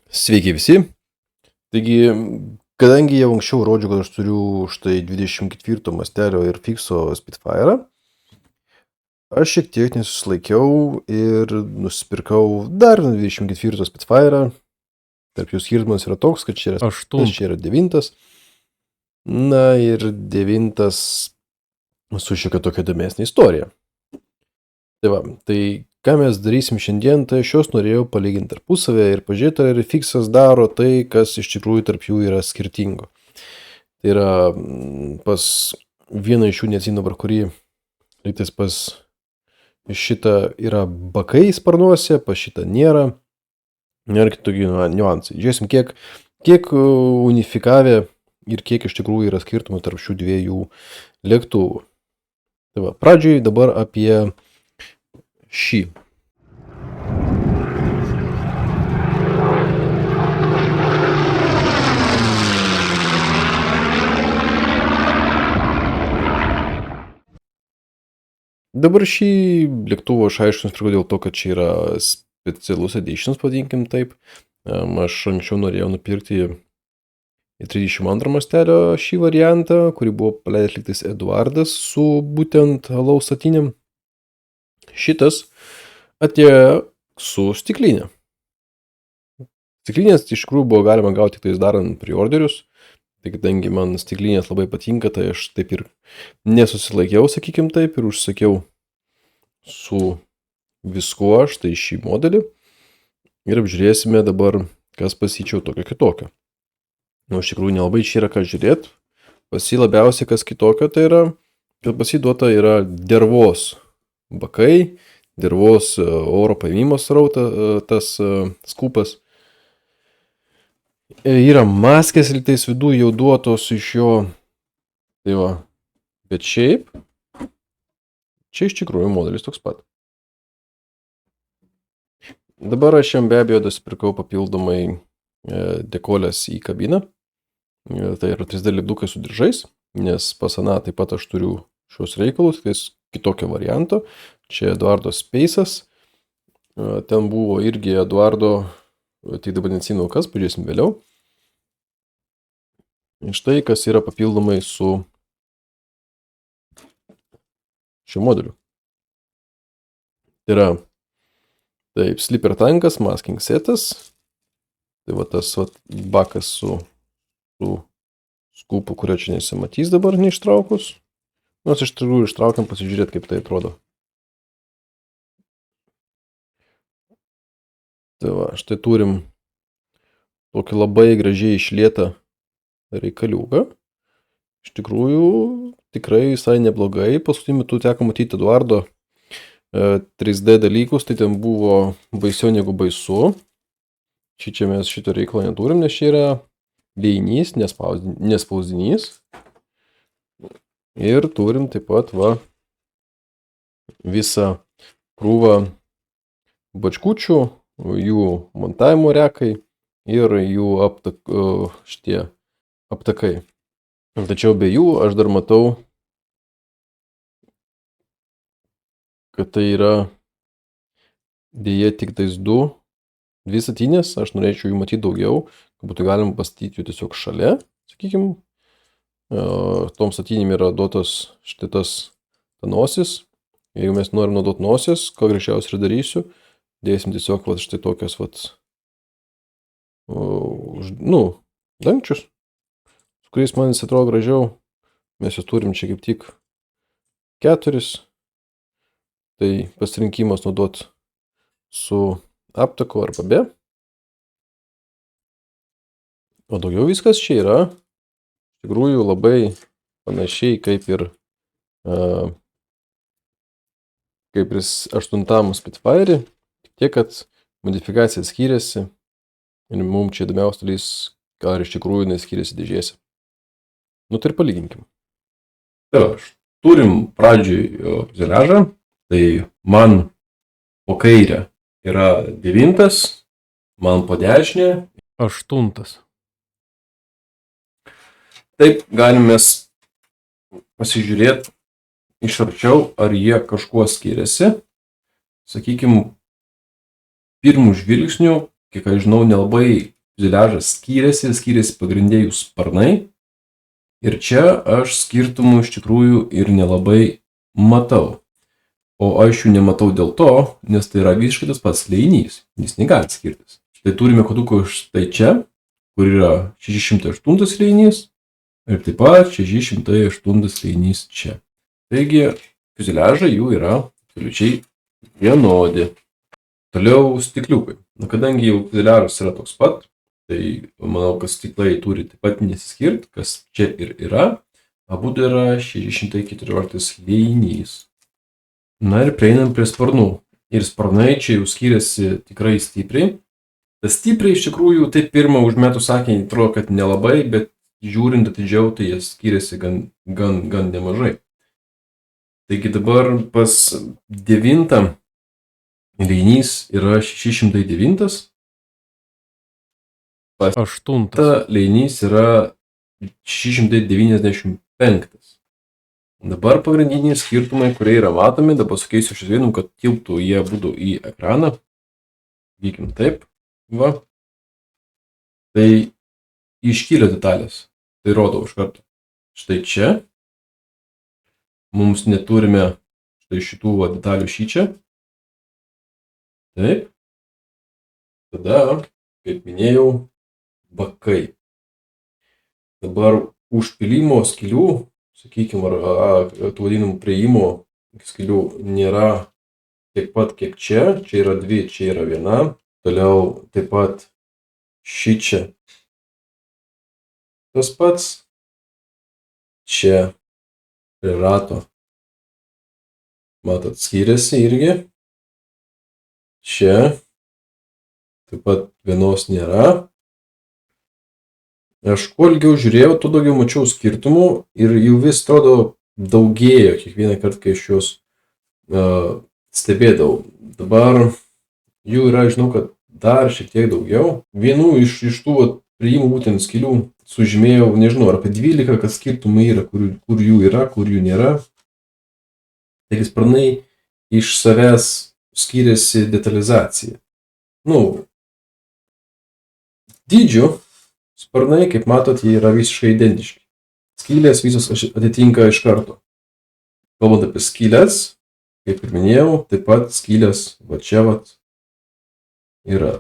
Sveiki visi. Taigi, kadangi jau anksčiau rodžiau, kad aš turiu štai 24 mastelio ir fikso Spitfire'ą, aš šiek tiek nesusilaikiau ir nusipirkau dar 24 Spitfire'ą. Tarp jų skirtumas yra toks, kad čia yra 8, čia yra 9. Na ir 9 su šiokia tokia įdomesnė istorija. Tai va, tai ką mes darysim šiandien, tai aš juos norėjau palyginti tarpusavę ir pažiūrėti, ar fiksas daro tai, kas iš tikrųjų tarp jų yra skirtingo. Tai yra pas vieną iš jų, neatsimenu dabar kurį, lygtais pas šitą yra bakai sparnuose, pas šitą nėra. Ir kitokie niuansai. Žiūrėsim, kiek unifikavę ir kiek iš tikrųjų yra skirtumų tarp šių dviejų lėktuvų. Tai va, pradžioj dabar apie šį. Dabar šį lėktuvą aš aišku nusipirkau dėl to, kad čia yra specialus editions, vadinkim taip. Aš anksčiau norėjau nupirkti 32 mastelio šį variantą, kurį buvo paleidęs lygtais Eduardas su būtent alaus statinėm. Šitas atėjo su stiklinė. Stiklinės iš tikrųjų buvo galima gauti tik tais darant preorderius. Tai kadangi man stiklinės labai patinka, tai aš taip ir nesusilaikiau, sakykim taip, ir užsakiau su viskuo štai šį modelį. Ir apžiūrėsime dabar, kas pasičiau tokio kitokio. Nu, iš tikrųjų nelabai čia yra ką žiūrėti. Pasi labiausiai kas kitokio, tai yra, kad pasiduota yra dervos bakai, dervos oro paėmimo srauta, tas skupas. Yra maskės lygtais vidų jau duotos iš jo. Tai va, bet šiaip, čia iš tikrųjų modelis toks pat. Dabar aš jam be abejo nusipirkau papildomai dekolės į kabiną. Tai yra 3D lipdukai su diržais, nes pas aną taip pat aš turiu šios reikalus, tai kitokio varianto. Čia Eduardo Space'as. Ten buvo irgi Eduardo, tai dabar neatsimenu kas, pažiūrėsim vėliau. Ir štai kas yra papildomai su šiuo modeliu. Tai yra taip, slipper tankas, masking setas. Tai va tas va, bakas su skupu, kurio čia nesimatys dabar neištraukus. Nors iš tikrųjų ištraukiam pasižiūrėti, kaip tai atrodo. Tai va, štai turim tokį labai gražiai išlietą reikaliuką. Iš tikrųjų, tikrai visai neblogai. Paskutiniu metu teko matyti Eduardo 3D dalykus, tai ten buvo baisiau negu baisu. Čia mes šito reikalo neturim, nes čia yra liejinys, nespausdinys. Ir turim taip pat va visą krūvą bačkučių, jų montavimo rekai ir jų aptakai. Tačiau be jų aš dar matau, kad tai yra dėja tik tais dvi statinės. Aš norėčiau jų matyti daugiau, kad būtų galima pastatyti jų tiesiog šalia, sakykim. Tom statinėm yra duotas štai tas nosis. Jeigu mes norim naudoti nosis, ką greičiausiai ir darysiu, dėsim tiesiog va, štai tokias dangčius, su kuriais man jis atrodo gražiau. Mes jūs turim čia kaip tik 4. Tai pasirinkimas naudoti su aptaku arba be. O daugiau viskas čia yra iš tikrųjų labai panašiai kaip ir 8 Spitfire, tiek kad modifikacija skiriasi ir mums čia įdomiausias dalys, ką iš tikrųjų neskiriasi dėžėse. Nu tai ir palyginkim. Tai turim pradžioj ziražą, tai man po kairę yra 9, man po dešinę 8. Taip galim mes pasižiūrėti iš arčiau, ar jie kažkuo skiriasi. Sakykim, pirmų žvilgsnių, kiek aš žinau, nelabai fiuzeliažas skyrėsi pagrindėjų sparnai. Ir čia aš skirtumų iš tikrųjų ir nelabai matau. O aš jų nematau dėl to, nes tai yra visiškai tas pats liejinys. Jis negali skirtis. Štai turime koduką štai čia, kur yra 608 liejinys. Ir taip pat 608 liejinys čia. Taigi, fiuzeliažai jų yra absoliučiai vienodi. Toliau stikliukai. Kadangi jau fiuzeliažas yra toks pat, tai manau, kad stiklai turi taip pat nesiskirti, kas čia ir yra. Abu yra 614 liejinys. Na ir prieinam prie sparnų. Ir sparnai čia jau skiriasi tikrai stipriai. Tas stipriai iš tikrųjų taip pirmą užmetus sakinį atrodo, kad nelabai, bet žiūrint atidžiau, tai jie skiriasi gan nemažai. Taigi dabar pas 9 liejinys yra 609. Pas 8 liejinys yra 695. Dabar pagrindiniai skirtumai, kurie yra matomi, dabar sukeisiu šios vienų, kad tilptų jie būtų į ekraną. Vykim taip. Va. Tai iškylė detalės. Tai rodau iš karto. Štai čia. Mums neturime štai šitų detalių šičia. Taip. Tada, kaip minėjau, bakai. Dabar užpylimo skylių, sakykime, ar tų vadinamų prieimo skylių nėra tiek pat, kiek čia. Čia yra 2, čia yra 1. Toliau taip pat šičia tas pats. Čia prie rato. Matot, skiriasi irgi. Čia taip pat vienos nėra. Aš kuo ilgiau žiūrėjau, tuo daugiau mačiau skirtumų ir jų vis atrodo daugėjo kiekvieną kartą, kai aš juos stebėdavau. Dabar jų yra, žinau, kad dar šiek tiek daugiau. Vienų iš tų priėjimų būtent skylių sužymėjau, nežinau, ar apie 12, kad skirtumai yra, kur jų yra, kur jų nėra. Taigi sparnai iš savęs skiriasi detalizacija. Dydžių sparnai, kaip matot, jie yra visiškai identiški. Skylės visos atitinka iš karto. Kalbant apie skylės, kaip ir minėjau, taip pat skylės va čia yra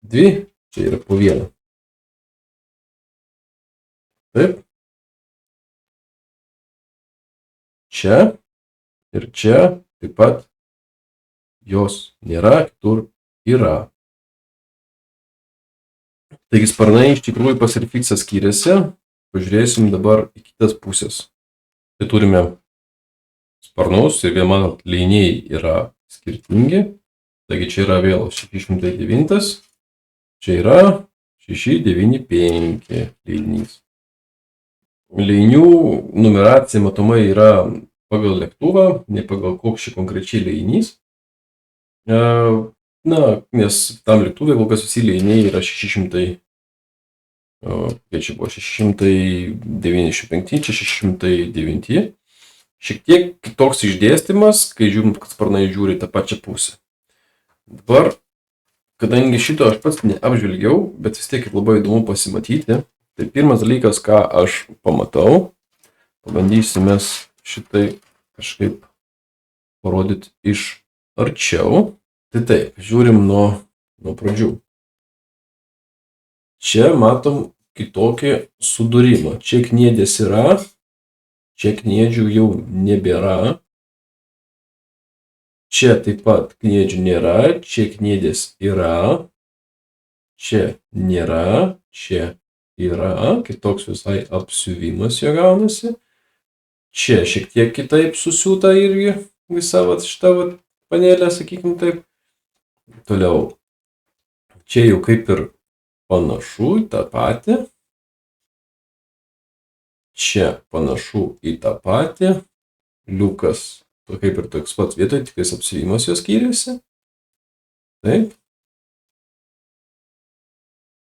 2, čia yra po 1. Taip. Čia ir čia taip pat jos nėra, kitur yra. Taigi sparnai iš tikrųjų pas Airfixą skiriasi. Pažiūrėsim dabar į kitas pusės. Tai turime sparnus ir vėl manot, liejiniai yra skirtingi. Taigi čia yra vėl 609. Čia yra 695 liejinys. Liejinių numeracija matomai yra pagal lėktuvą, ne pagal koks čia konkrečiai liejinys. Nes tam lėktuvė kol kas visi liejiniai yra 695, čia 609. Šiek tiek kitoks išdėstymas, kai žiūrim, kad sparnai žiūri tą pačią pusę. Dabar, kadangi šito aš pats neapžvelgiau, bet vis tiek labai įdomu pasimatyti, tai pirmas dalykas, ką aš pamatau, pabandysime šitai kažkaip parodyti iš arčiau. Tai taip, žiūrim nuo pradžių. Čia matom kitokį sudūrimą. Čia kniedės yra, čia kniedžių jau nebėra. Čia taip pat kniedžių nėra, čia kniedės yra, čia nėra, čia yra, kitoks visai apsiuvimas jo gaunasi. Čia šiek tiek kitaip susiūta irgi visa šita panelė, sakykim taip. Toliau, čia jau kaip ir panašu į tą patį. Čia panašu į tą patį. Liukas, kaip ir toks pats vietoj, tik apsiuvimas jos skiriasi. Taip.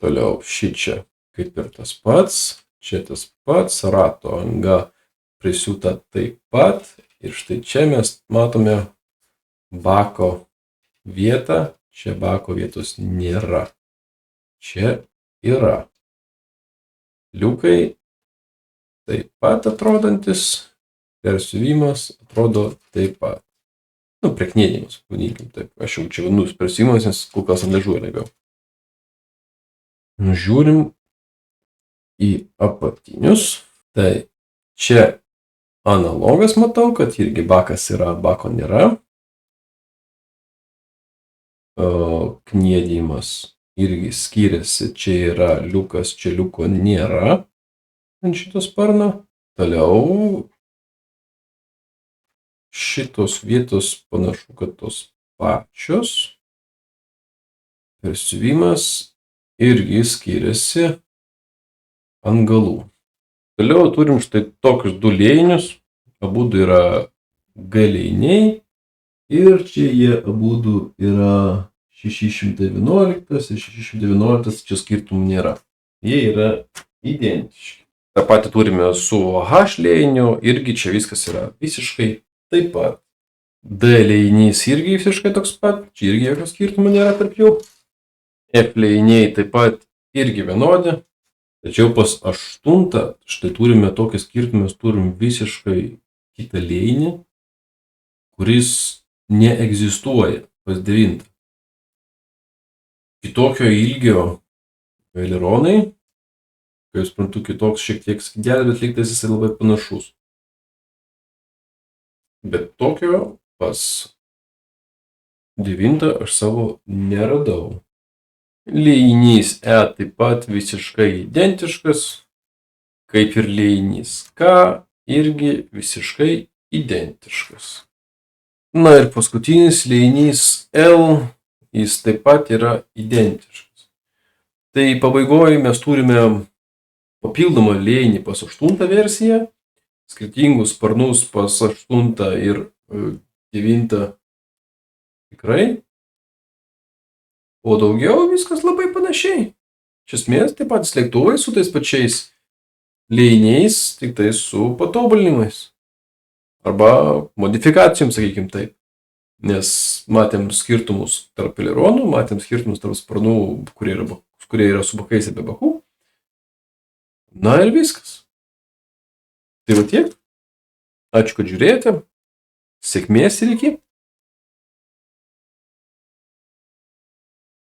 Toliau, šičia kaip ir tas pats. Čia tas pats. Rato anga prisiūta taip pat. Ir štai čia mes matome bako vietą. Čia bako vietos nėra. Čia yra liukai taip pat atrodantis, persiuvimas atrodo taip pat. Nu, preknėjimas, vadinkim taip. Aš jau čia vadinu persiuvimas, nes kol kas analizuoju labiau. Žiūrim į apatinius. Tai čia analogas matau, kad irgi bakas yra, bako nėra. Kniedimas irgi skiriasi. Čia yra liukas, čia liuko nėra ant šito sparno. Toliau šitos vietos panašu, kad tos pačios. Persiuvimas irgi skiriasi ant galų. Toliau turim štai tokius du lėjinius. Abudu yra G lėjiniai. Ir čia jie abudu yra 611 ir 611, čia skirtumų nėra. Jie yra identiški. Ta pati turime su H lėjiniu, irgi čia viskas yra visiškai taip pat. D lėjinys irgi visiškai toks pat, čia irgi jokio skirtumų nėra tarp jų. F lėjiniai taip pat irgi vienodi. Tačiau pas 8 štai turime tokį skirtumą, mes turim visiškai kitą lėjinį, kuris neegzistuoja pas 9. Kitokio ilgio aileronai, kai jūs suprantu, kitoks šiek tiek skydelė, bet lygtais jis labai panašus. Bet tokio pas 9 aš savo neradau. Lėjinys E taip pat visiškai identiškas, kaip ir lėjinys K, irgi visiškai identiškas. Na ir paskutinis lėjinys L, jis taip pat yra identiškas. Tai pabaigoje mes turime papildomą lėjinį pas 8 versiją, skirtingus sparnus pas 8 ir 9 tikrai. O daugiau viskas labai panašiai. Iš esmės, taip pat lėktuvai su tais pačiais lėjiniais, tik tai su patobulinimais. Arba modifikacijom, sakykim taip. Nes matėm skirtumus tarp aileronų, matėm skirtumus tarp sparnų, kurie yra su bakais ir be bakų. Na ir viskas. Tai va tiek. Ačiū, kad žiūrėjote. Sėkmės ir iki.